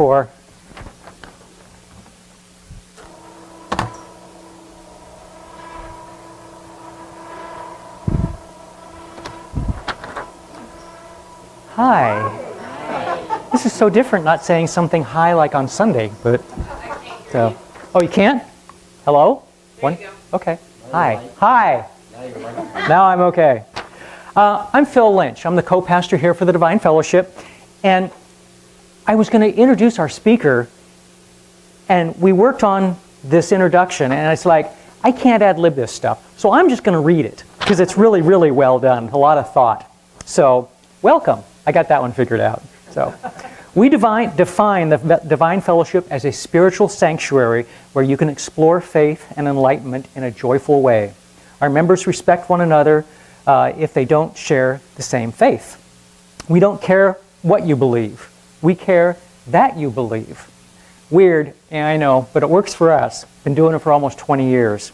before. Hi. This is so different, not saying something hi like on Sunday, but so. Oh, you can't? Hello? One? Okay. Hi. Hi. Now I'm okay. I'm Phil Lynch. I'm the co-pastor here for the Divine Fellowship, and I was going to introduce our speaker, and we worked on this introduction, and it's like, I can't ad-lib this stuff, so I'm just going to read it, because it's really, really well done, a lot of thought. So, welcome. I got that one figured out. So, we define the Divine Fellowship as a spiritual sanctuary where you can explore faith and enlightenment in a joyful way. Our members respect one another if they don't share the same faith. We don't care what you believe. We care that you believe. Weird, yeah, I know, but it works for us. Been doing it for almost 20 years.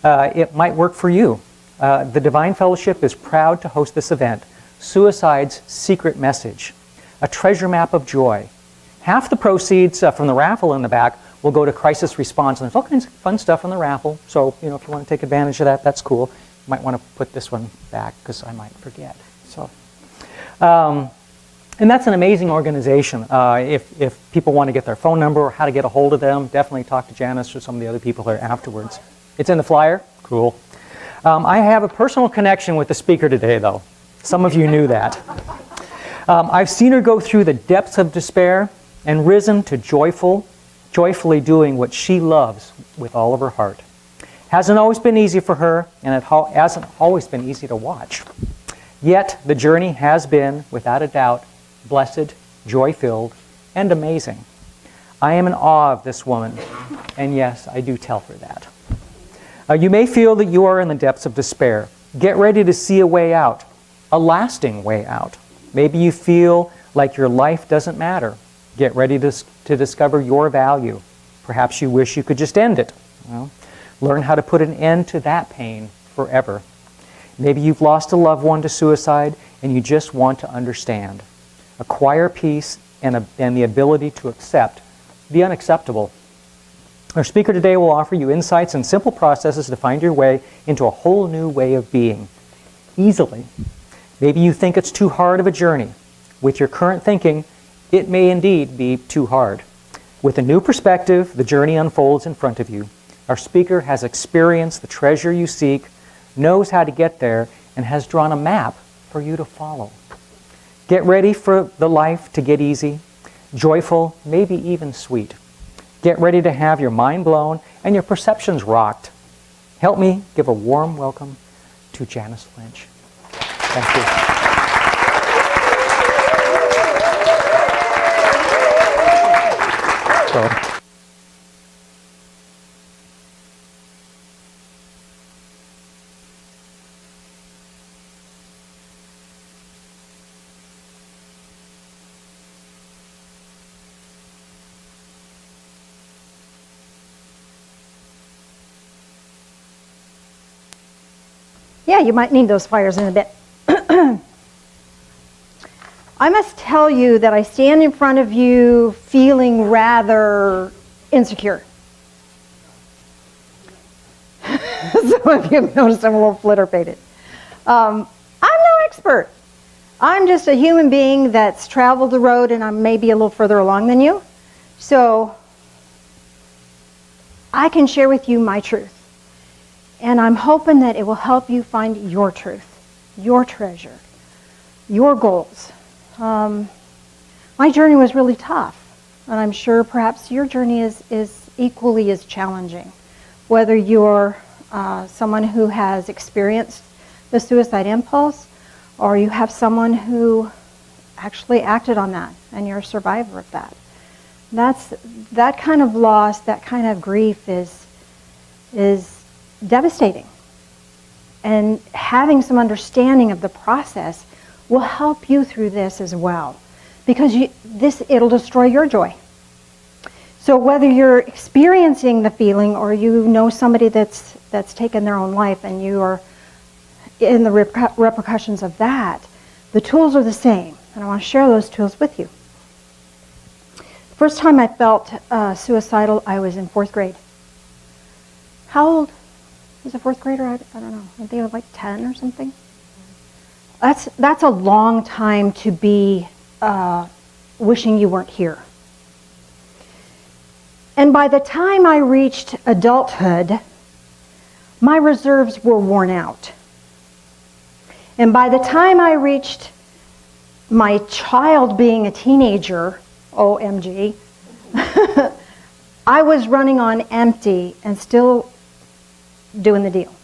It might work for you. The Divine Fellowship is proud to host this event, Suicide's Secret Message, a treasure map of joy. Half the proceeds from the raffle in the back will go to crisis response, and there's all kinds of fun stuff in the raffle, so if you want to take advantage of that, that's cool. You might want to put this one back, because I might forget. So, and that's an amazing organization. If people want to get their phone number or how to get a hold of them, definitely talk to Janice or some of the other people there afterwards. It's in the flyer? Cool. I have a personal connection with the speaker today, though. Some of you knew that. I've seen her go through the depths of despair and risen to joyfully doing what she loves with all of her heart. Hasn't always been easy for her, and it hasn't always been easy to watch. Yet, the journey has been, without a doubt, blessed, joy-filled, and amazing. I am in awe of this woman, and yes, I do tell her that. You may feel that you are in the depths of despair. Get ready to see a way out, a lasting way out. Maybe you feel like your life doesn't matter. Get ready to discover your value. Perhaps you wish you could just end it. Well, learn how to put an end to that pain forever. Maybe you've lost a loved one to suicide and you just want to understand. Acquire peace and the ability to accept the unacceptable. Our speaker today will offer you insights and simple processes to find your way into a whole new way of being, easily. Maybe you think it's too hard of a journey. With your current thinking, it may indeed be too hard. With a new perspective, the journey unfolds in front of you. Our speaker has experienced the treasure you seek, knows how to get there, and has drawn a map for you to follow. Get ready for the life to get easy, joyful, maybe even sweet. Get ready to have your mind blown and your perceptions rocked. Help me give a warm welcome to Janice Lynch. Thank you. Yeah, you might need those flyers in a bit. I must tell you that I stand in front of you feeling rather insecure. Some of you have noticed I'm a little flitter-pated. I'm no expert. I'm just a human being that's traveled the road, and I'm maybe a little further along than you. So I can share with you my truth. And I'm hoping that it will help you find your truth, your treasure, your goals. My journey was really tough, and I'm sure perhaps your journey is equally as challenging. Whether you're someone who has experienced the suicide impulse, or you have someone who actually acted on that, and you're a survivor of that. That kind of loss, that kind of grief is devastating. And having some understanding of the process will help you through this as well, because it'll destroy your joy. So whether you're experiencing the feeling or you know somebody that's taken their own life and you are in the repercussions of that, the tools are the same, and I want to share those tools with you. First time I felt suicidal, I was in 4th grade. How old was a 4th grader? I don't know. I think I was like 10 or something. That's a long time to be wishing you weren't here. And by the time I reached adulthood, my reserves were worn out. And by the time I reached my child being a teenager, OMG, I was running on empty and still doing the deal.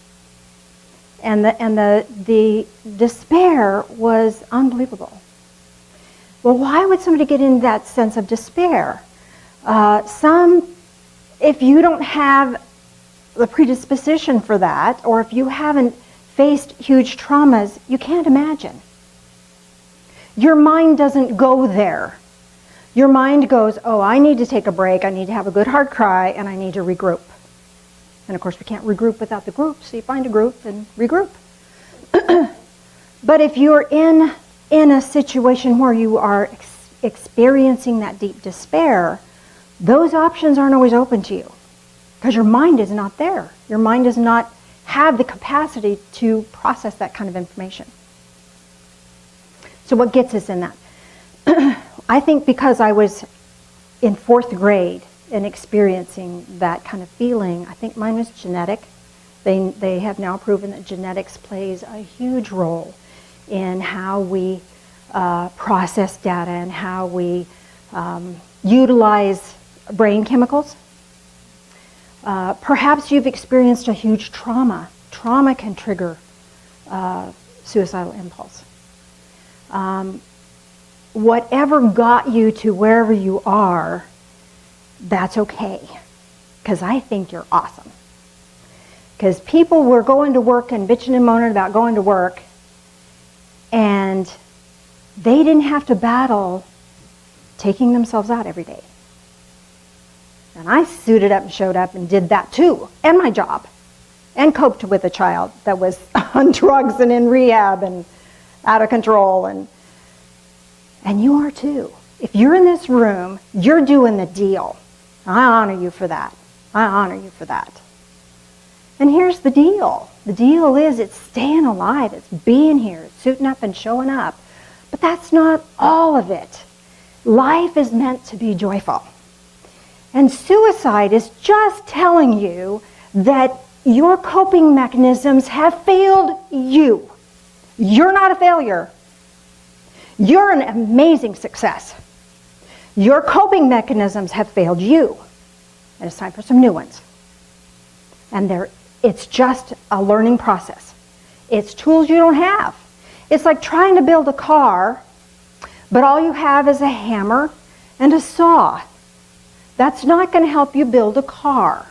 And the despair was unbelievable. Well, why would somebody get in that sense of despair? If you don't have the predisposition for that, or if you haven't faced huge traumas, you can't imagine. Your mind doesn't go there. Your mind goes, oh, I need to take a break, I need to have a good hard cry, and I need to regroup. And of course, we can't regroup without the group, so you find a group and regroup. But if you're in a situation where you are experiencing that deep despair, those options aren't always open to you because your mind is not there. Your mind does not have the capacity to process that kind of information. So what gets us in that? I think because I was in 4th grade and experiencing that kind of feeling, I think mine was genetic. They have now proven that genetics plays a huge role in how we process data and how we utilize brain chemicals. Perhaps you've experienced a huge trauma. Trauma can trigger suicidal impulse. Whatever got you to wherever you are, that's okay. Because I think you're awesome. Because people were going to work and bitching and moaning about going to work, and they didn't have to battle taking themselves out every day. And I suited up and showed up and did that too, and my job, and coped with a child that was on drugs and in rehab and out of control, and you are too. If you're in this room, you're doing the deal. I honor you for that. I honor you for that. And here's the deal. The deal is it's staying alive, it's being here, it's suiting up and showing up. But that's not all of it. Life is meant to be joyful. And suicide is just telling you that your coping mechanisms have failed you. You're not a failure. You're an amazing success. Your coping mechanisms have failed you. And it's time for some new ones. And it's just a learning process. It's tools you don't have. It's like trying to build a car, but all you have is a hammer and a saw. That's not going to help you build a car.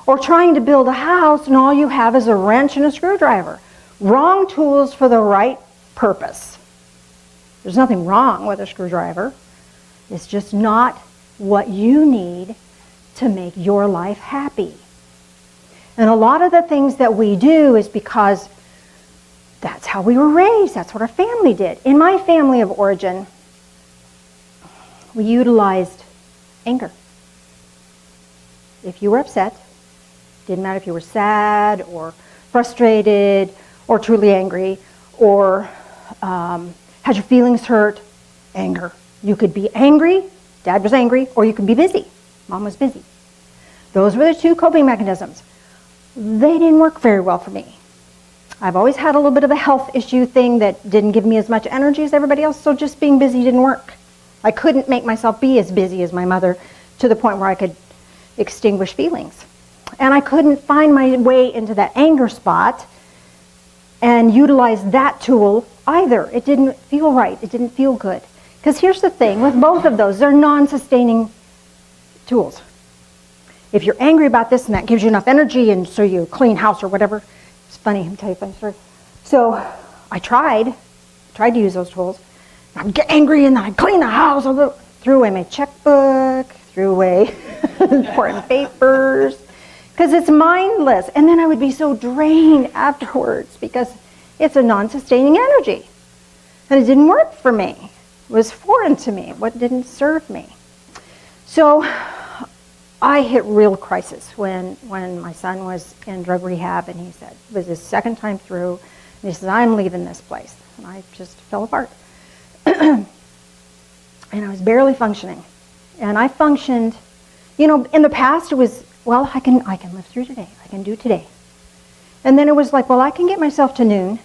Or trying to build a house and all you have is a wrench and a screwdriver. Wrong tools for the right purpose. There's nothing wrong with a screwdriver. It's just not what you need to make your life happy. And a lot of the things that we do is because that's how we were raised. That's what our family did. In my family of origin, we utilized anger. If you were upset, didn't matter if you were sad or frustrated or truly angry or had your feelings hurt, anger. You could be angry, Dad was angry, or you could be busy. Mom was busy. Those were the two coping mechanisms. They didn't work very well for me. I've always had a little bit of a health issue thing that didn't give me as much energy as everybody else, so just being busy didn't work. I couldn't make myself be as busy as my mother to the point where I could extinguish feelings. And I couldn't find my way into that anger spot and utilize that tool either. It didn't feel right. It didn't feel good. Because here's the thing, with both of those, they're non-sustaining tools. If you're angry about this and that gives you enough energy and so you clean house or whatever, it's funny, I'll tell you a funny story. So I tried to use those tools. I'd get angry and then I'd clean the house, threw away my checkbook, threw away important papers, because it's mindless. And then I would be so drained afterwards because it's a non-sustaining energy. And it didn't work for me. It was foreign to me. What didn't serve me. So I hit real crisis when my son was in drug rehab, and he said, it was his second time through, and he said, I'm leaving this place. And I just fell apart. And I was barely functioning. And I functioned, in the past it was, well, I can live through today. I can do today. And then it was like, well, I can get myself to noon.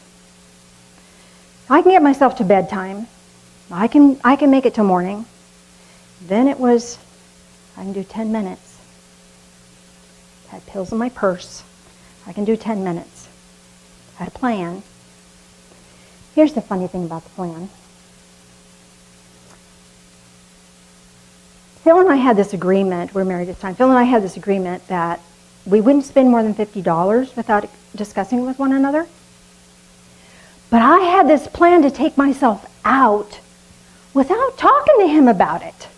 I can get myself to bedtime. I can make it till morning. Then it was, I can do 10 minutes. I had pills in my purse. I can do 10 minutes. I had a plan. Here's the funny thing about the plan. Phil and I had this agreement, we're married at the time, Phil and I had this agreement that we wouldn't spend more than $50 without discussing with one another. But I had this plan to take myself out without talking to him about it.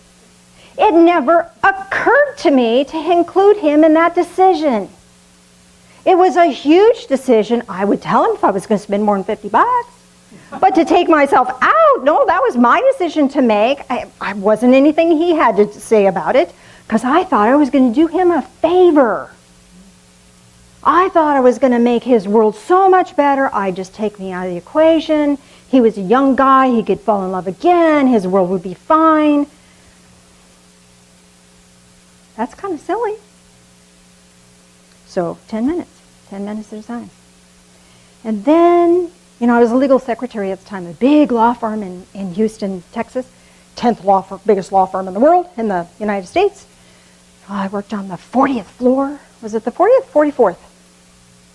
It never occurred to me to include him in that decision. It was a huge decision. I would tell him if I was going to spend more than $50. But to take myself out, no, that was my decision to make. I wasn't anything he had to say about it, because I thought I was going to do him a favor. I thought I was going to make his world so much better. I'd just take me out of the equation. He was a young guy. He could fall in love again. His world would be fine. That's kind of silly. So 10 minutes at a time. And then, I was a legal secretary at the time, a big law firm in Houston, Texas, 10th biggest law firm in the world, in the United States. I worked on the 40th floor. Was it the 40th? 44th?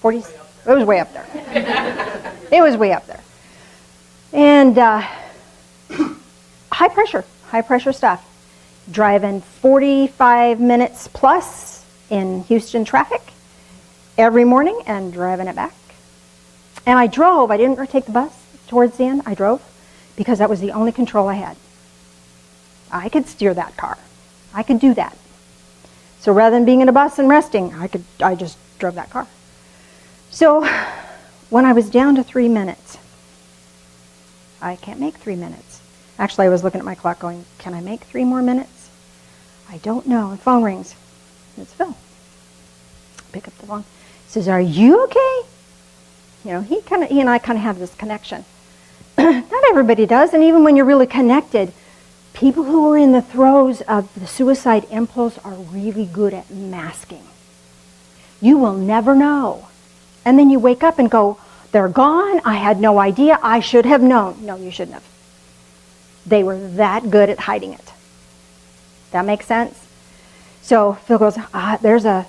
40? It was way up there. It was way up there. And high pressure stuff. Driving 45 minutes plus in Houston traffic every morning and driving it back. And I drove. I didn't take the bus towards the end. I drove because that was the only control I had. I could steer that car. I could do that. So rather than being in a bus and resting, I just drove that car. So when I was down to 3 minutes, I can't make 3 minutes. Actually, I was looking at my clock going, can I make 3 more minutes? I don't know. The phone rings. It's Phil. Pick up the phone. He says, are you okay? He and I kind of have this connection. Not everybody does, and even when you're really connected, people who are in the throes of the suicide impulse are really good at masking. You will never know. And then you wake up and go, they're gone, I had no idea, I should have known. No, you shouldn't have. They were that good at hiding it. That makes sense? So Phil goes, there's a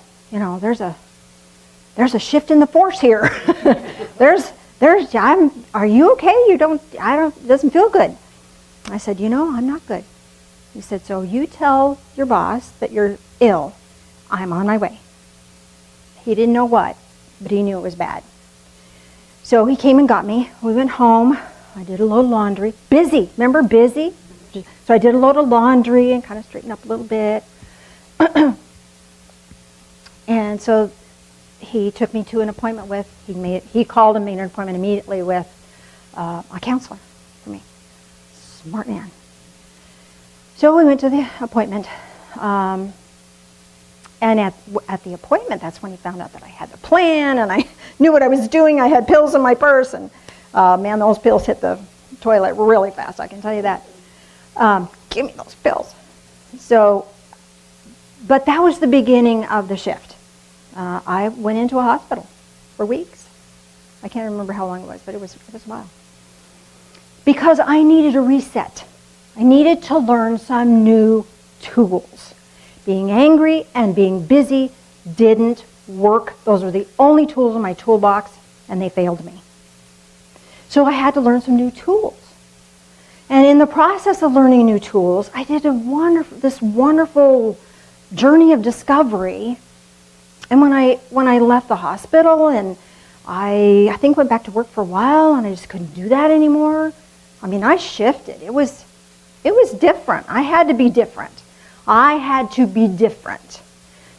shift in the force here. Are you okay? It doesn't feel good. I said, I'm not good. He said, so you tell your boss that you're ill. I'm on my way. He didn't know what, but he knew it was bad. So he came and got me. We went home. I did a load of laundry. Busy. Remember busy? So I did a load of laundry and kind of straightened up a little bit. And so he took me to an appointment he called and made an appointment immediately with a counselor for me. Smart man. So we went to the appointment. And at the appointment, that's when he found out that I had the plan and I knew what I was doing. I had pills in my purse, and man, those pills hit the toilet really fast, I can tell you that. Give me those pills. So, but that was the beginning of the shift. I went into a hospital for weeks. I can't remember how long it was, but it was a while. Because I needed a reset. I needed to learn some new tools. Being angry and being busy didn't work. Those were the only tools in my toolbox, and they failed me. So I had to learn some new tools. And in the process of learning new tools, I did this wonderful journey of discovery. And when I left the hospital, and I think went back to work for a while, and I just couldn't do that anymore. I mean, I shifted. It was different. I had to be different.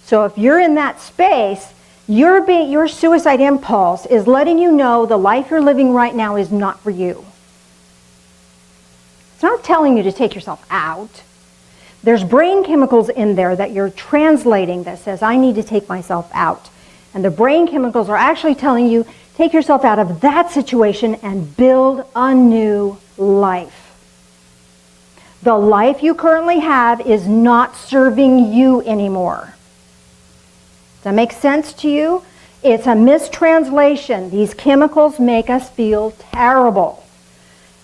So if you're in that space, your suicide impulse is letting you know the life you're living right now is not for you. It's not telling you to take yourself out. There's brain chemicals in there that you're translating that says, I need to take myself out. And the brain chemicals are actually telling you, take yourself out of that situation and build a new life. The life you currently have is not serving you anymore. Does that make sense to you? It's a mistranslation. These chemicals make us feel terrible.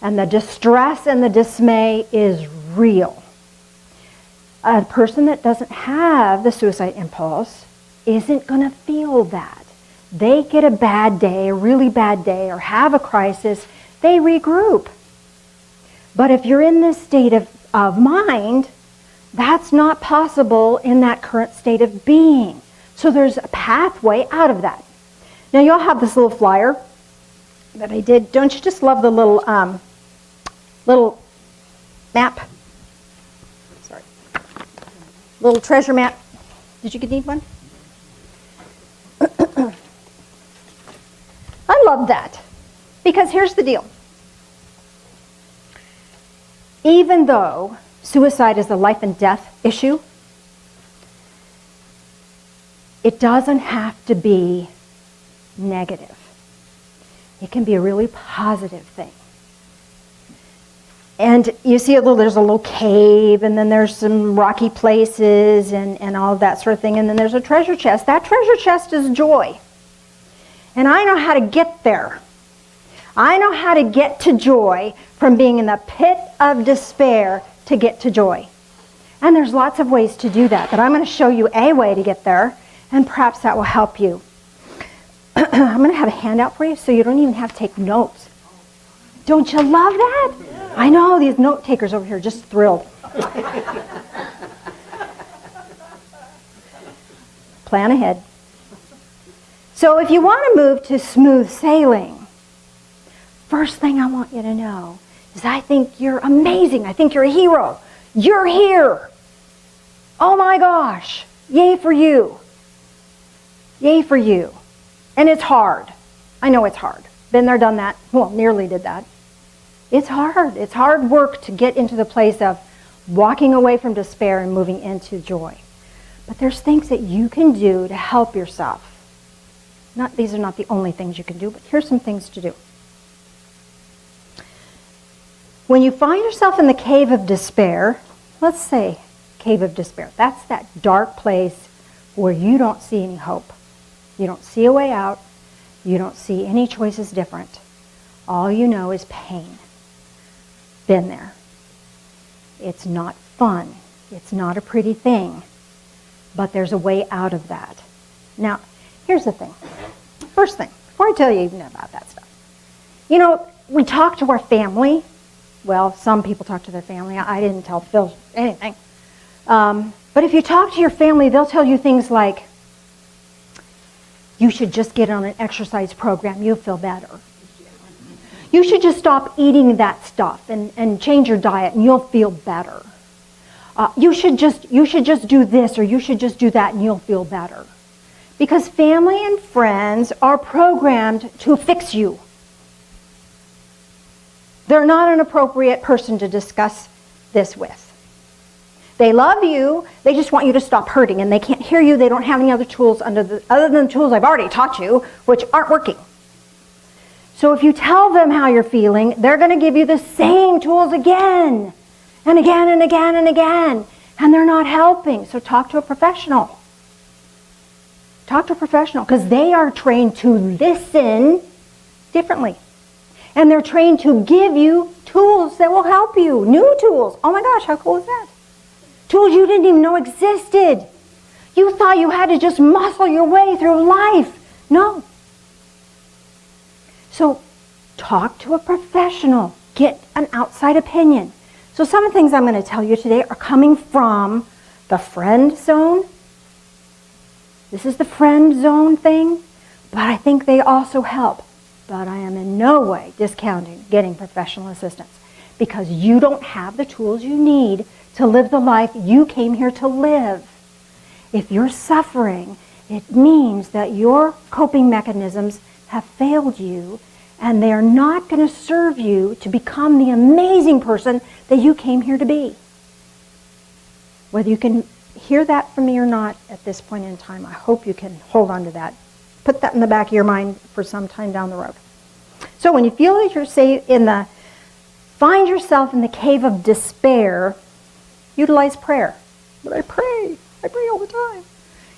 And the distress and the dismay is real. A person that doesn't have the suicide impulse isn't going to feel that. They get a bad day, a really bad day, or have a crisis, they regroup. But if you're in this state of mind, that's not possible in that current state of being. So there's a pathway out of that. Now you'll have this little flyer that I did. Don't you just love the little map? Sorry. Little treasure map. Did you need one? I love that. Because here's the deal. Even though suicide is a life and death issue, it doesn't have to be negative. It can be a really positive thing. And you see there's a little cave, and then there's some rocky places and all of that sort of thing, and then there's a treasure chest. That treasure chest is joy. And I know how to get there. I know how to get to joy from being in the pit of despair to get to joy. And there's lots of ways to do that, but I'm going to show you a way to get there, and perhaps that will help you. I'm going to have a handout for you so you don't even have to take notes. Don't you love that? I know, these note takers over here are just thrilled. Plan ahead. So if you want to move to smooth sailing, first thing I want you to know is I think you're amazing. I think you're a hero. You're here. Oh my gosh. Yay for you. Yay for you. And it's hard. I know it's hard. Been there, done that. Well, nearly did that. It's hard. It's hard work to get into the place of walking away from despair and moving into joy. But there's things that you can do to help yourself. These are not the only things you can do, but here's some things to do. When you find yourself in the cave of despair, let's say cave of despair, that's that dark place where you don't see any hope. You don't see a way out. You don't see any choices different. All you know is pain. Been there. It's not fun. It's not a pretty thing. But there's a way out of that. Now, here's the thing. First thing, before I tell you even about that stuff. You know, we talk to our family. Well, some people talk to their family. I didn't tell Phil anything. But if you talk to your family, they'll tell you things like, you should just get on an exercise program. You'll feel better. You should just stop eating that stuff and change your diet and you'll feel better. You should just do this or you should just do that and you'll feel better. Because family and friends are programmed to fix you. They're not an appropriate person to discuss this with. They love you, they just want you to stop hurting, and they can't hear you, they don't have any other tools other than the tools I've already taught you, which aren't working. So if you tell them how you're feeling, they're going to give you the same tools again, and again, and again, and again, and they're not helping. So talk to a professional. Talk to a professional, because they are trained to listen differently. And they're trained to give you tools that will help you, new tools. Oh my gosh, how cool is that? Tools you didn't even know existed. You thought you had to just muscle your way through life. No. So talk to a professional. Get an outside opinion. So some of the things I'm going to tell you today are coming from the friend zone. This is the friend zone thing, but I think they also help. But I am in no way discounting getting professional assistance because you don't have the tools you need to live the life you came here to live. If you're suffering, it means that your coping mechanisms have failed you and they're not going to serve you to become the amazing person that you came here to be. Whether you can hear that from me or not at this point in time, I hope you can hold on to that. Put that in the back of your mind for some time down the road. So when you feel that you're find yourself in the cave of despair, utilize prayer. But I pray all the time.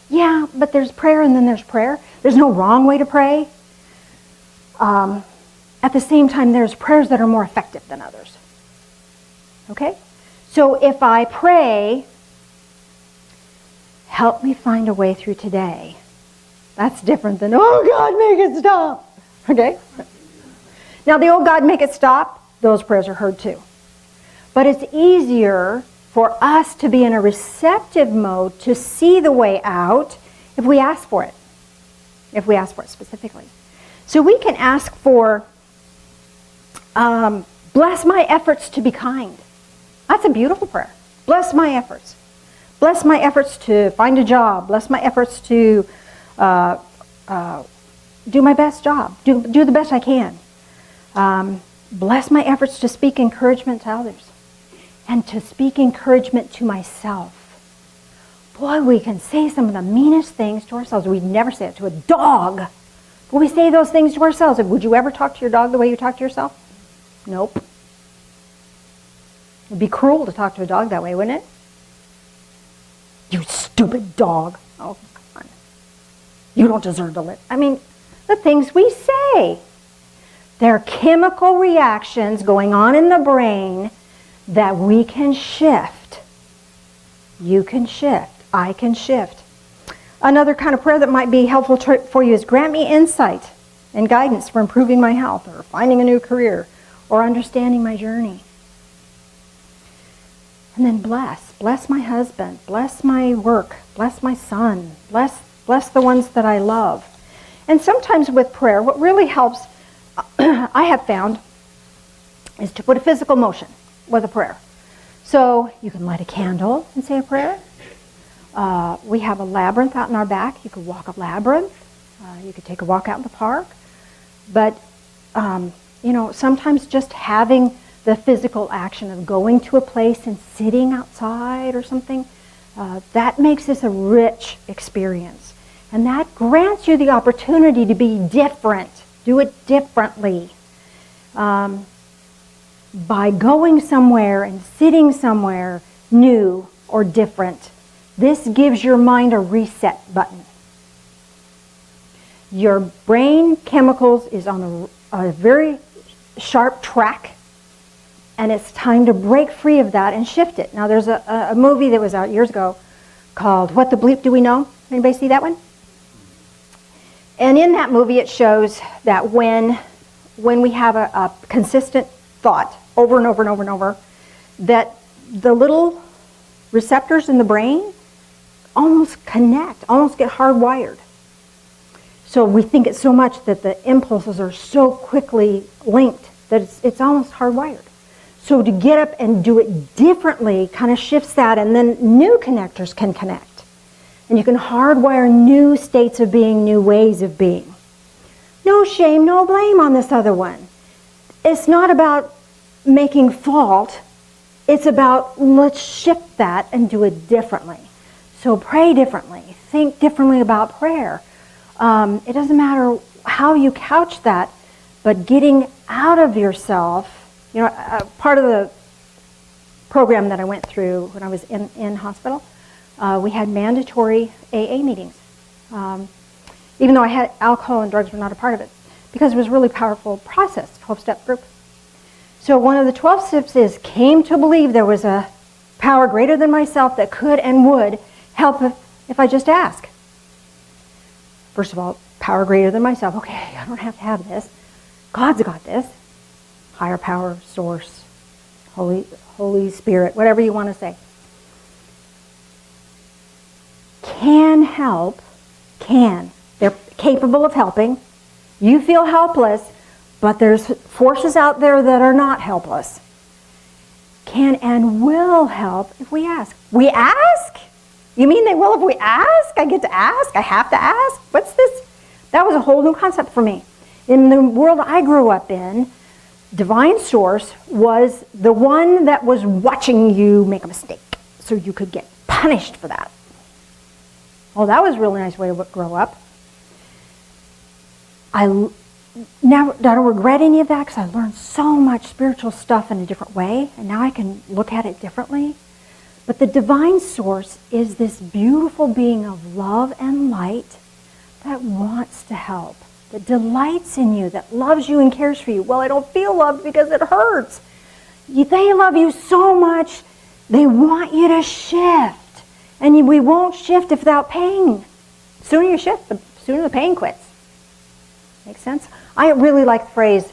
Yeah, but there's prayer and then there's prayer. There's no wrong way to pray. At the same time, there's prayers that are more effective than others. Okay? So if I pray, help me find a way through today, that's different than, oh God, make it stop. Okay? Now the old God, make it stop, those prayers are heard too. But it's easier for us to be in a receptive mode to see the way out if we ask for it. If we ask for it specifically. So we can ask for, bless my efforts to be kind. That's a beautiful prayer. Bless my efforts. Bless my efforts to find a job. Bless my efforts to do my best job. Do the best I can. Bless my efforts to speak encouragement to others. And to speak encouragement to myself. Boy, we can say some of the meanest things to ourselves. We'd never say it to a dog. But we say those things to ourselves. Would you ever talk to your dog the way you talk to yourself? Nope. It'd be cruel to talk to a dog that way, wouldn't it? You stupid dog. Oh, come on. You don't deserve to live. I mean, the things we say. There are chemical reactions going on in the brain that we can shift. You can shift. I can shift. Another kind of prayer that might be helpful for you is grant me insight and guidance for improving my health or finding a new career or understanding my journey. And then bless my husband, bless my work, bless my son, bless the ones that I love. And sometimes with prayer, what really helps, I have found, is to put a physical motion with a prayer. So you can light a candle and say a prayer. We have a labyrinth out in our back. You could walk a labyrinth. You could take a walk out in the park. But, sometimes just having the physical action of going to a place and sitting outside or something, that makes this a rich experience. And that grants you the opportunity to be different. Do it differently. By going somewhere and sitting somewhere new or different, this gives your mind a reset button. Your brain chemicals is on a very sharp track, and it's time to break free of that and shift it. Now, there's a movie that was out years ago called What the Bleep Do We Know? Anybody see that one? And in that movie, it shows that when we have a consistent thought over and over and over and over, that the little receptors in the brain almost connect, almost get hardwired. So we think it so much that the impulses are so quickly linked that it's almost hardwired. So to get up and do it differently kind of shifts that, and then new connectors can connect. And you can hardwire new states of being, new ways of being. No shame, no blame on this other one. It's not about making fault. It's about let's shift that and do it differently. So pray differently. Think differently about prayer. It doesn't matter how you couch that, but getting out of yourself. Part of the program that I went through when I was in hospital, we had mandatory AA meetings. Even though I had alcohol and drugs were not a part of it, because it was a really powerful process, 12-step group. So one of the 12 steps is came to believe there was a power greater than myself that could and would help if I just ask. First of all, power greater than myself. Okay, I don't have to have this. God's got this. Higher power, source, Holy Spirit, whatever you want to say. Can help, can. They're capable of helping. You feel helpless, but there's forces out there that are not helpless. Can and will help if we ask. We ask? You mean they will if we ask? I get to ask? I have to ask? What's this? That was a whole new concept for me. In the world I grew up in, divine source was the one that was watching you make a mistake so you could get punished for that. Well, that was a really nice way to grow up. I don't regret any of that because I learned so much spiritual stuff in a different way, and now I can look at it differently. But the divine source is this beautiful being of love and light that wants to help, that delights in you, that loves you and cares for you. Well, I don't feel loved because it hurts. They love you so much, they want you to shift. And we won't shift without pain. The sooner you shift, the sooner the pain quits. Make sense? I really like the phrase,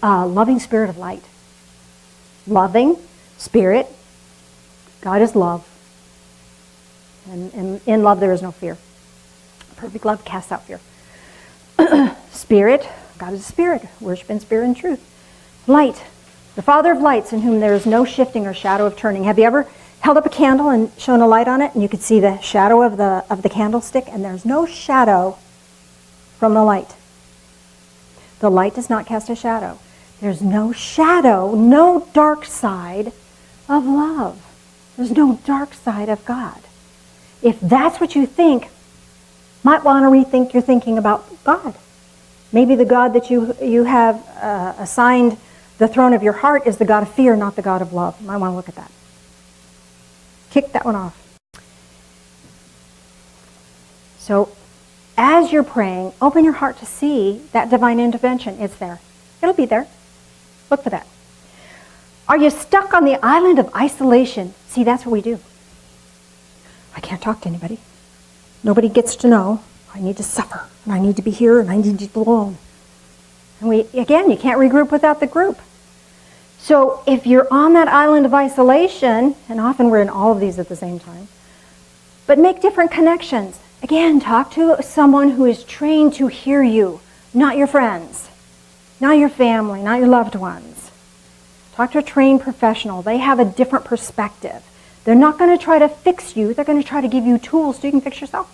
loving spirit of light. Loving spirit. God is love. And in love there is no fear. Perfect love casts out fear. Spirit. God is a spirit. Worship in spirit and truth. Light. The Father of lights, in whom there is no shifting or shadow of turning. Have you ever held up a candle and shown a light on it, and you could see the shadow of the candlestick, and there's no shadow from the light. The light does not cast a shadow. There's no shadow, no dark side of love. There's no dark side of God. If that's what you think, might want to rethink your thinking about God. Maybe the God that you have assigned the throne of your heart is the God of fear, not the God of love. You might want to look at that. Kick that one off. So, as you're praying, open your heart to see that divine intervention. It's there. It'll be there. Look for that. Are you stuck on the island of isolation? See, that's what we do. I can't talk to anybody. Nobody gets to know. I need to suffer, and I need to be here, and I need to be alone. And again, you can't regroup without the group. So if you're on that island of isolation, and often we're in all of these at the same time, but make different connections. Again, talk to someone who is trained to hear you, not your friends, not your family, not your loved ones. Talk to a trained professional. They have a different perspective. They're not going to try to fix you. They're going to try to give you tools so you can fix yourself.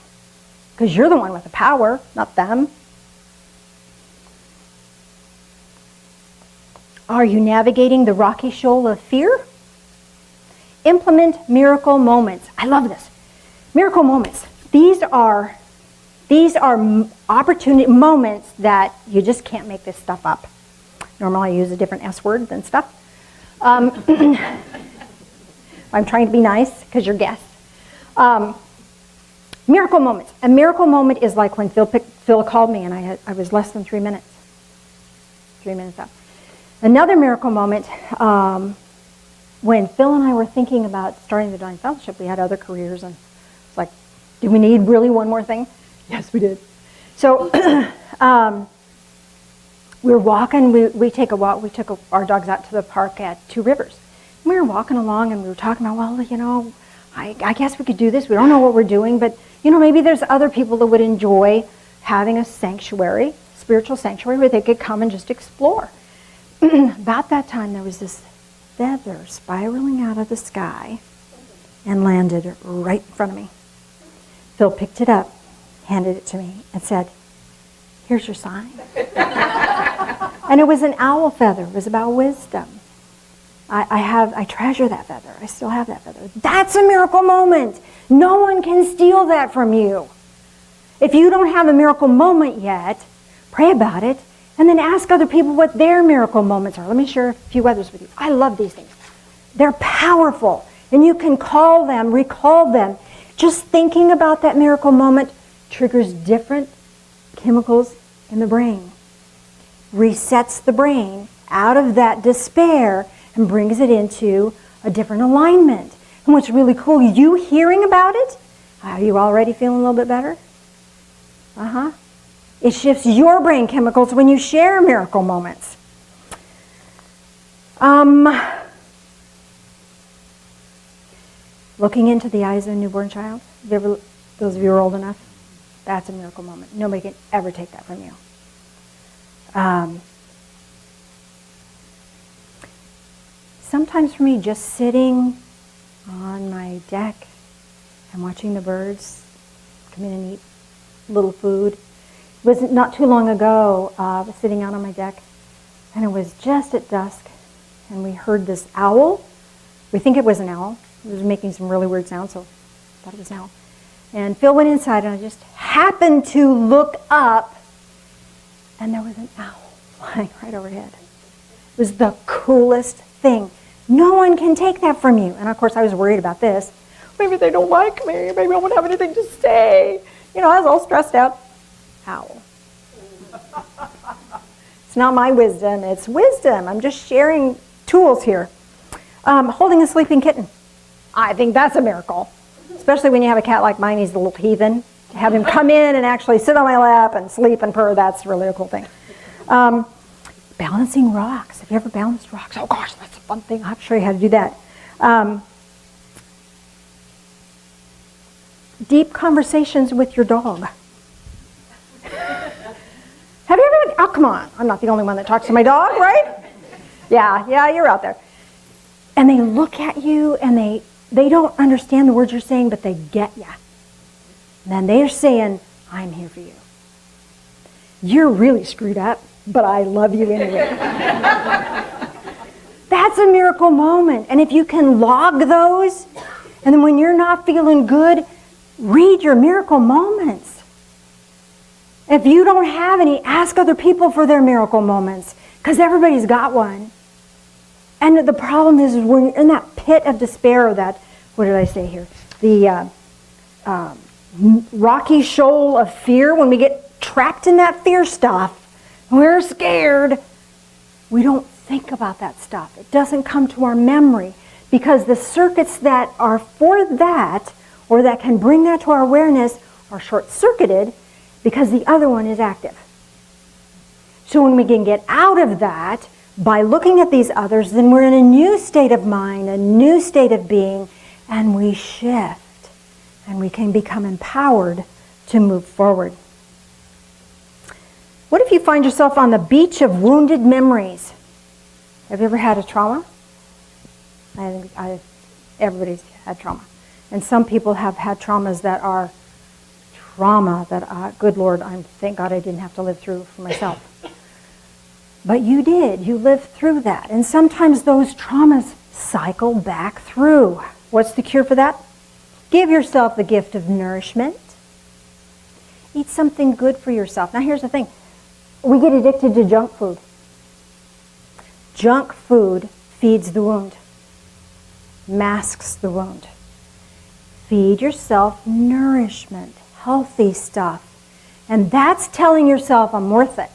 Because you're the one with the power, not them. Are you navigating the rocky shoal of fear? Implement miracle moments. I love this. Miracle moments. These are opportunity moments that you just can't make this stuff up. Normally I use a different S word than stuff. I'm trying to be nice because you're guests. Miracle moments. A miracle moment is like when Phil called me and I was less than 3 minutes. 3 minutes up. Another miracle moment, when Phil and I were thinking about starting the Divine Fellowship, we had other careers, and it's like, do we need really one more thing? Yes, we did. So we were walking, we take a walk, we took our dogs out to the park at Two Rivers. And we were walking along and we were talking about, well, you know, I guess we could do this. We don't know what we're doing, but, you know, maybe there's other people that would enjoy having a sanctuary, spiritual sanctuary, where they could come and just explore. About that time, there was this feather spiraling out of the sky and landed right in front of me. Phil picked it up, handed it to me, and said, "Here's your sign." And it was an owl feather. It was about wisdom. I treasure that feather. I still have that feather. That's a miracle moment. No one can steal that from you. If you don't have a miracle moment yet, pray about it. And then ask other people what their miracle moments are. Let me share a few others with you. I love these things. They're powerful. And you can call them, recall them. Just thinking about that miracle moment triggers different chemicals in the brain. Resets the brain out of that despair and brings it into a different alignment. And what's really cool, you hearing about it, are you already feeling a little bit better? Uh-huh. It shifts your brain chemicals when you share miracle moments. Looking into the eyes of a newborn child. Those of you who are old enough, that's a miracle moment. Nobody can ever take that from you. Sometimes for me, just sitting on my deck and watching the birds come in and eat little food. It was not too long ago, I was sitting out on my deck, and it was just at dusk, and we heard this owl. We think it was an owl. It was making some really weird sounds, so thought it was an owl. And Phil went inside, and I just happened to look up, and there was an owl flying right overhead. It was the coolest thing. No one can take that from you. And of course, I was worried about this. Maybe they don't like me. Maybe I won't have anything to say. You know, I was all stressed out. Owl. It's not my wisdom. It's wisdom. I'm just sharing tools here. Holding a sleeping kitten. I think that's a miracle. Especially when you have a cat like mine. He's a little heathen. To have him come in and actually sit on my lap and sleep and purr, that's really a cool thing. Balancing rocks. Have you ever balanced rocks? Oh gosh, that's a fun thing. I'll show you how to do that. Deep conversations with your dog. Have you ever, oh come on, I'm not the only one that talks to my dog, right? Yeah, you're out there. And they look at you and they don't understand the words you're saying, but they get you. And then they're saying, I'm here for you. You're really screwed up, but I love you anyway. That's a miracle moment. And if you can log those, and then when you're not feeling good, read your miracle moments. If you don't have any, ask other people for their miracle moments, because everybody's got one. And the problem is when you're in that pit of despair, or that, what did I say here? The rocky shoal of fear, when we get trapped in that fear stuff, we're scared, we don't think about that stuff. It doesn't come to our memory, because the circuits that are for that, or that can bring that to our awareness, are short-circuited because the other one is active. So when we can get out of that by looking at these others, then we're in a new state of mind, a new state of being, and we shift, and we can become empowered to move forward. What if you find yourself on the beach of wounded memories? Have you ever had a trauma? I think everybody's had trauma. And some people have had traumas that are trauma that, good Lord, thank God I didn't have to live through for myself. But you did. You lived through that. And sometimes those traumas cycle back through. What's the cure for that? Give yourself the gift of nourishment. Eat something good for yourself. Now here's the thing. We get addicted to junk food. Junk food feeds the wound, masks the wound. Feed yourself nourishment, healthy stuff. And that's telling yourself, I'm worth it.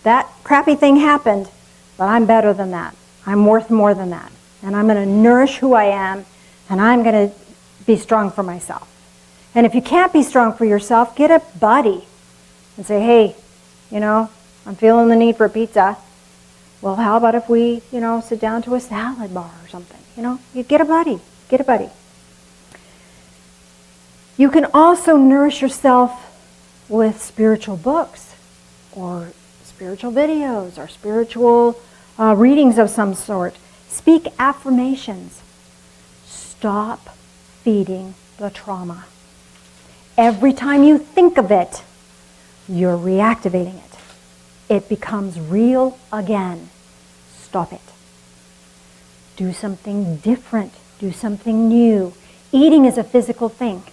That crappy thing happened, but I'm better than that. I'm worth more than that. And I'm going to nourish who I am, and I'm going to be strong for myself. And if you can't be strong for yourself, get a buddy and say, hey, I'm feeling the need for a pizza. Well, how about if we, sit down to a salad bar or something? You get a buddy. Get a buddy. You can also nourish yourself with spiritual books or spiritual videos or spiritual readings of some sort. Speak affirmations. Stop feeding the trauma. Every time you think of it, you're reactivating it. It becomes real again. Stop it. Do something different. Do something new. Eating is a physical thing.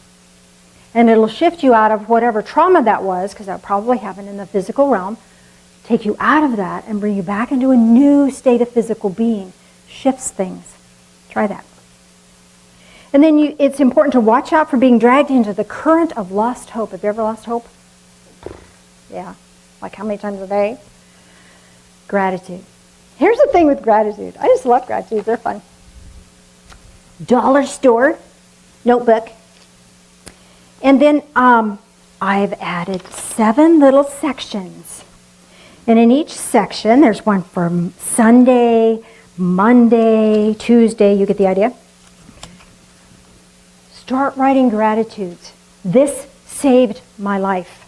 And it'll shift you out of whatever trauma that was, because that probably happened in the physical realm, take you out of that and bring you back into a new state of physical being. Shifts things. Try that. And then it's important to watch out for being dragged into the current of lost hope. Have you ever lost hope? Yeah. Like how many times a day? Gratitude. Here's the thing with gratitude. I just love gratitude. They're fun. Dollar store notebook. And then I've added 7 little sections. And in each section, there's one for Sunday, Monday, Tuesday. You get the idea? Start writing gratitudes. This saved my life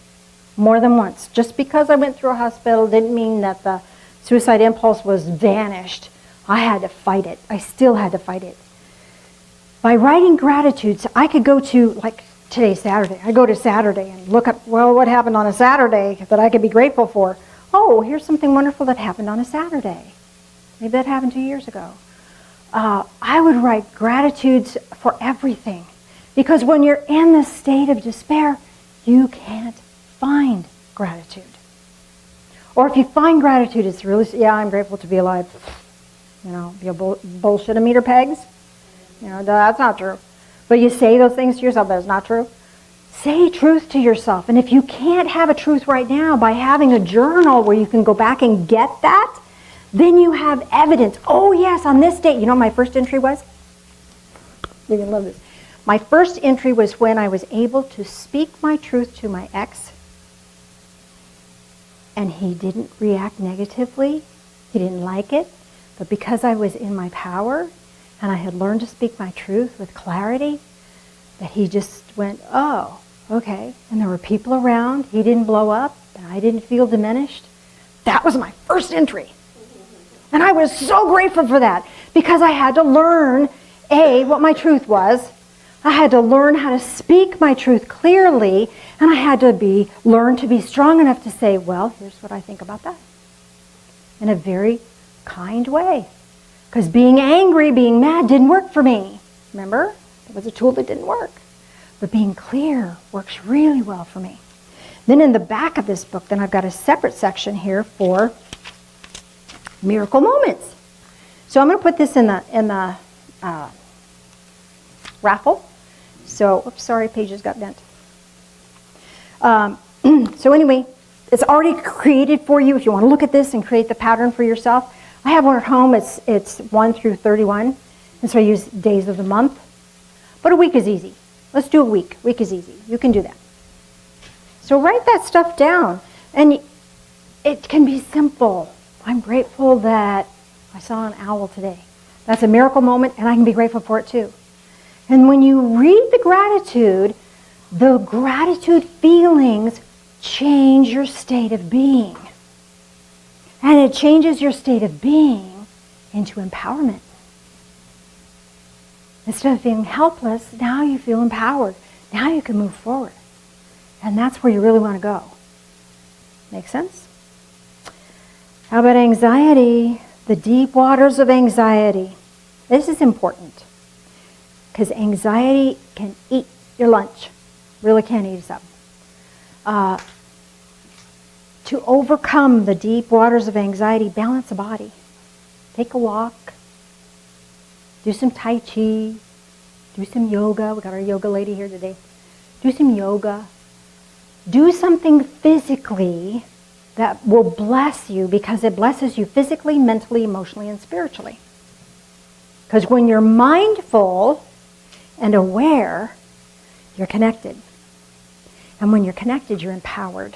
more than once. Just because I went through a hospital didn't mean that the suicide impulse was vanished. I had to fight it. I still had to fight it. By writing gratitudes, I could go to, like today's Saturday. I go to Saturday and look up, well, what happened on a Saturday that I could be grateful for? Oh, here's something wonderful that happened on a Saturday. Maybe that happened 2 years ago. I would write gratitudes for everything. Because when you're in this state of despair, you can't find gratitude. Or if you find gratitude, it's really, yeah, I'm grateful to be alive. You know, be a bullshit of meter pegs. You know, that's not true. But you say those things to yourself, that's not true. Say truth to yourself. And if you can't have a truth right now by having a journal where you can go back and get that, then you have evidence. Oh, yes, on this date. You know what my first entry was? You're going to love this. My first entry was when I was able to speak my truth to my ex, and he didn't react negatively. He didn't like it. But because I was in my power, and I had learned to speak my truth with clarity, that he just went, oh, okay. And there were people around. He didn't blow up, and I didn't feel diminished. That was my first entry. And I was so grateful for that, because I had to learn, A, what my truth was. I had to learn how to speak my truth clearly, and I had to learn to be strong enough to say, well, here's what I think about that, in a very kind way. Because being angry, being mad didn't work for me. Remember? It was a tool that didn't work. But being clear works really well for me. Then in the back of this book, then I've got a separate section here for miracle moments. So I'm going to put this in the raffle. So, oops, sorry, pages got bent. So anyway, it's already created for you if you want to look at this and create the pattern for yourself. I have one at home. It's 1 through 31, and so I use days of the month. But a week is easy. Let's do a week. Week is easy. You can do that. So write that stuff down, and it can be simple. I'm grateful that I saw an owl today. That's a miracle moment, and I can be grateful for it too. And when you read the gratitude feelings change your state of being. And it changes your state of being into empowerment. Instead of feeling helpless, now you feel empowered. Now you can move forward. And that's where you really want to go. Make sense? How about anxiety? The deep waters of anxiety. This is important. Because anxiety can eat your lunch. Really can eat us up. To overcome the deep waters of anxiety, balance the body. Take a walk. Do some Tai Chi. Do some yoga. We got our yoga lady here today. Do some yoga. Do something physically that will bless you, because it blesses you physically, mentally, emotionally, and spiritually. Because when you're mindful and aware, you're connected. And when you're connected, you're empowered.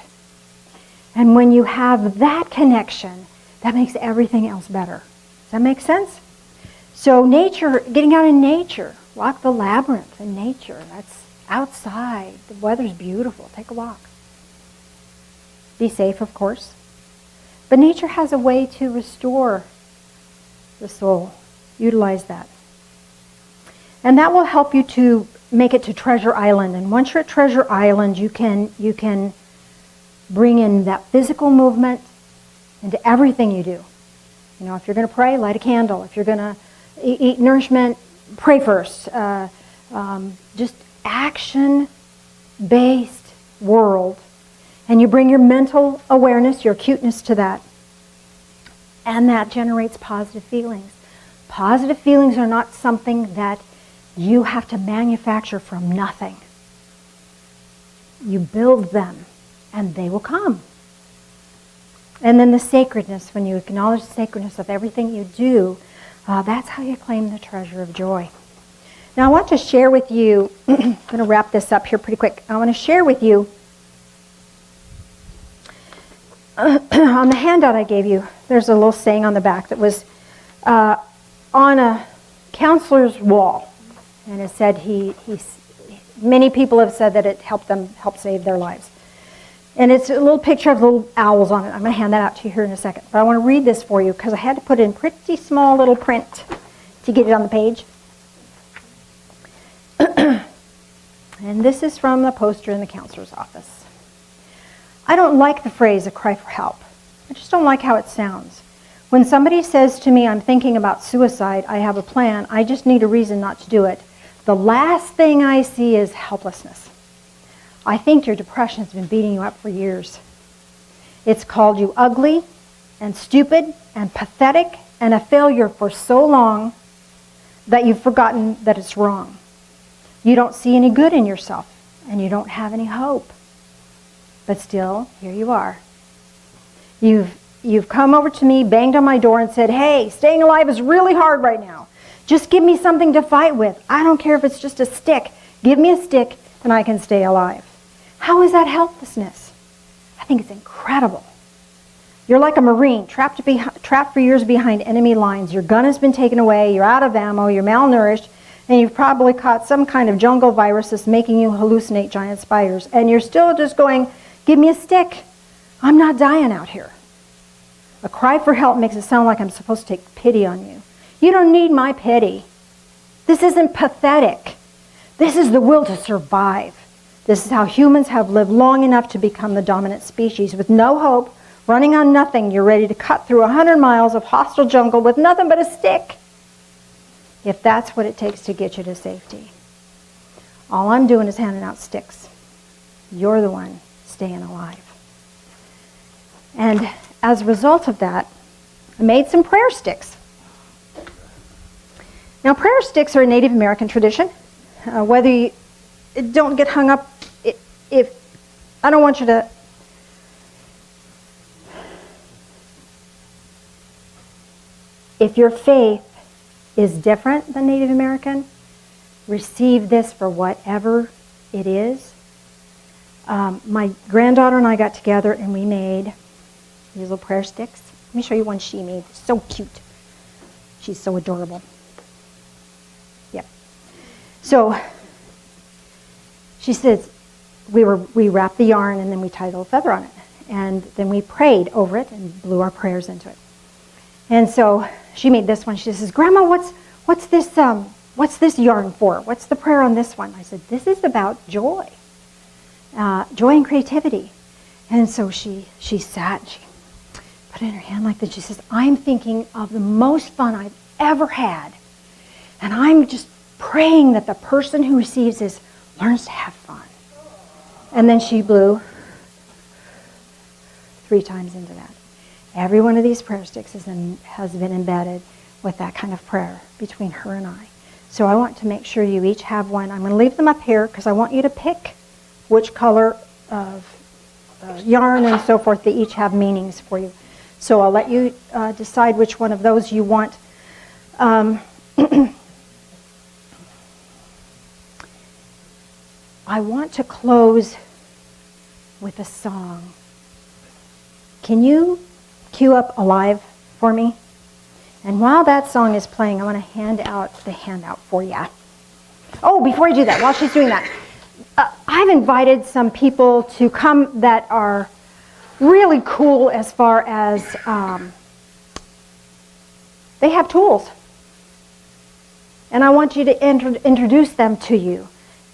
And when you have that connection, that makes everything else better. Does that make sense? So nature, getting out in nature, walk the labyrinth in nature. That's outside. The weather's beautiful. Take a walk. Be safe, of course. But nature has a way to restore the soul. Utilize that. And that will help you to make it to Treasure Island. And once you're at Treasure Island, you can bring in that physical movement into everything you do. You know, if you're going to pray, light a candle. If you're going to eat nourishment, pray first. Just action-based world. And you bring your mental awareness, your acuteness to that. And that generates positive feelings. Positive feelings are not something that you have to manufacture from nothing. You build them, and they will come. And then the sacredness, when you acknowledge the sacredness of everything you do, that's how you claim the treasure of joy. Now I want to share with you, I'm going to wrap this up here pretty quick. I want to share with you, on the handout I gave you, there's a little saying on the back that was on a counselor's wall. And it said many people have said that it helped save their lives. And it's a little picture of little owls on it. I'm going to hand that out to you here in a second. But I want to read this for you because I had to put in pretty small little print to get it on the page. And this is from the poster in the counselor's office. I don't like the phrase, a cry for help. I just don't like how it sounds. When somebody says to me, I'm thinking about suicide, I have a plan, I just need a reason not to do it, the last thing I see is helplessness. I think your depression has been beating you up for years. It's called you ugly and stupid and pathetic and a failure for so long that you've forgotten that it's wrong. You don't see any good in yourself and you don't have any hope. But still, here you are. You've come over to me, banged on my door and said, hey, staying alive is really hard right now. Just give me something to fight with. I don't care if it's just a stick. Give me a stick and I can stay alive. How is that helplessness? I think it's incredible. You're like a Marine, trapped for years behind enemy lines. Your gun has been taken away, you're out of ammo, you're malnourished, and you've probably caught some kind of jungle virus that's making you hallucinate giant spiders. And you're still just going, give me a stick. I'm not dying out here. A cry for help makes it sound like I'm supposed to take pity on you. You don't need my pity. This isn't pathetic. This is the will to survive. This is how humans have lived long enough to become the dominant species. With no hope, running on nothing, you're ready to cut through 100 miles of hostile jungle with nothing but a stick. If that's what it takes to get you to safety. All I'm doing is handing out sticks. You're the one staying alive. And as a result of that, I made some prayer sticks. Now, prayer sticks are a Native American tradition. Whether you don't get hung up, if I don't want you to. If your faith is different than Native American, receive this for whatever it is. My granddaughter and I got together and we made these little prayer sticks. Let me show you one she made. So cute. She's so adorable. Yep. So she says we wrapped the yarn and then we tied a little feather on it. And then we prayed over it and blew our prayers into it. And so she made this one. She says, Grandma, what's this yarn for? What's the prayer on this one? I said, this is about joy. Joy and creativity. And so she sat and she put it in her hand like this. She says, I'm thinking of the most fun I've ever had. And I'm just praying that the person who receives this learns to have fun. And then she blew 3 times into that. Every one of these prayer sticks has been embedded with that kind of prayer between her and I. So I want to make sure you each have one. I'm going to leave them up here because I want you to pick which color of yarn and so forth. They each have meanings for you. So I'll let you decide which one of those you want. I want to close with a song. Can you cue up Alive for me? And while that song is playing, I want to hand out the handout for you. Oh, before I do that, while she's doing that, I've invited some people to come that are really cool as far as they have tools. And I want you to introduce them to you.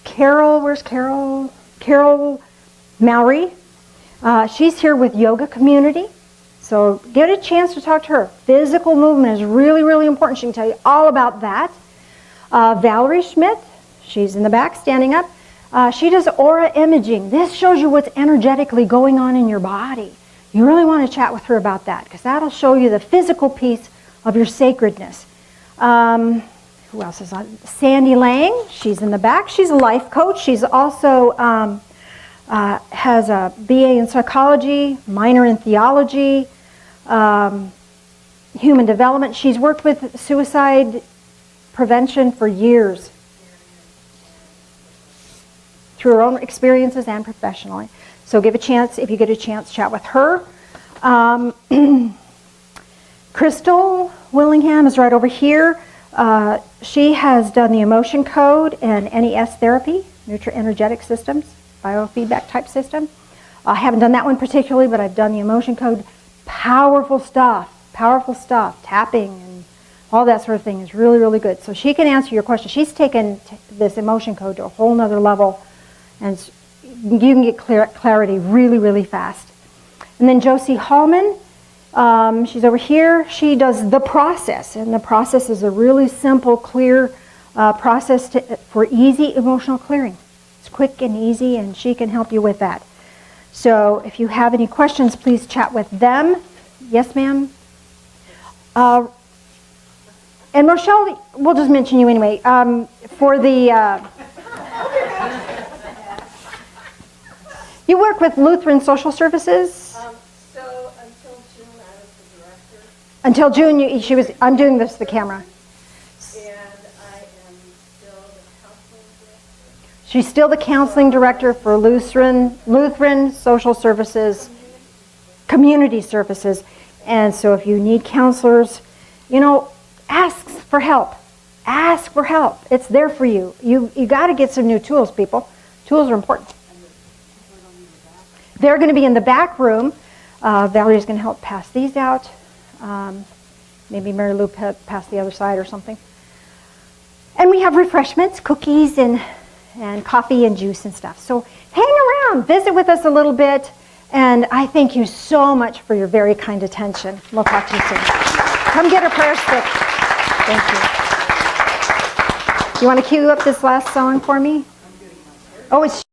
Carol, where's Carol? Carol Mallory. She's here with Yoga Community. So get a chance to talk to her. Physical movement is really, really important. She can tell you all about that. Valerie Schmidt, she's in the back standing up. She does aura imaging. This shows you what's energetically going on in your body. You really want to chat with her about that because that'll show you the physical piece of your sacredness. Who else is on? Sandy Lang, she's in the back. She's a life coach. She's also has a BA in psychology, minor in theology, human development. She's worked with suicide prevention for years through her own experiences and professionally. So give a chance, if you get a chance, chat with her. Crystal Willingham is right over here. She has done the emotion code and NES therapy, neutro-energetic systems, biofeedback type system. I haven't done that one particularly, but I've done the emotion code. Powerful stuff, tapping and all that sort of thing is really, really good. So she can answer your question. She's taken this emotion code to a whole nother level, and you can get clarity really, really fast. And then Josie Hallman, She's over here. She does the process, and the process is a really simple, clear process for easy emotional clearing. It's quick and easy, and she can help you with that. So if you have any questions, please chat with them. Yes, ma'am? And Rochelle, we'll just mention you anyway. For the... you work with Lutheran Social Services? So until June, I was the director. Until June, I'm doing this to the camera. And I am still the counseling director. She's still the counseling director for Lutheran Social Services, Community Services. And so if you need counselors, ask for help. Ask for help. It's there for you. You got to get some new tools, people. Tools are important. They're going to be in the back room. Valerie's going to help pass these out. Maybe Mary Lou pass the other side or something. And we have refreshments, cookies and coffee and juice and stuff. So hang around, visit with us a little bit, and I thank you so much for your very kind attention. We'll talk to you soon. Come get a prayer stick. Thank you. You want to cue up this last song for me? Oh, it's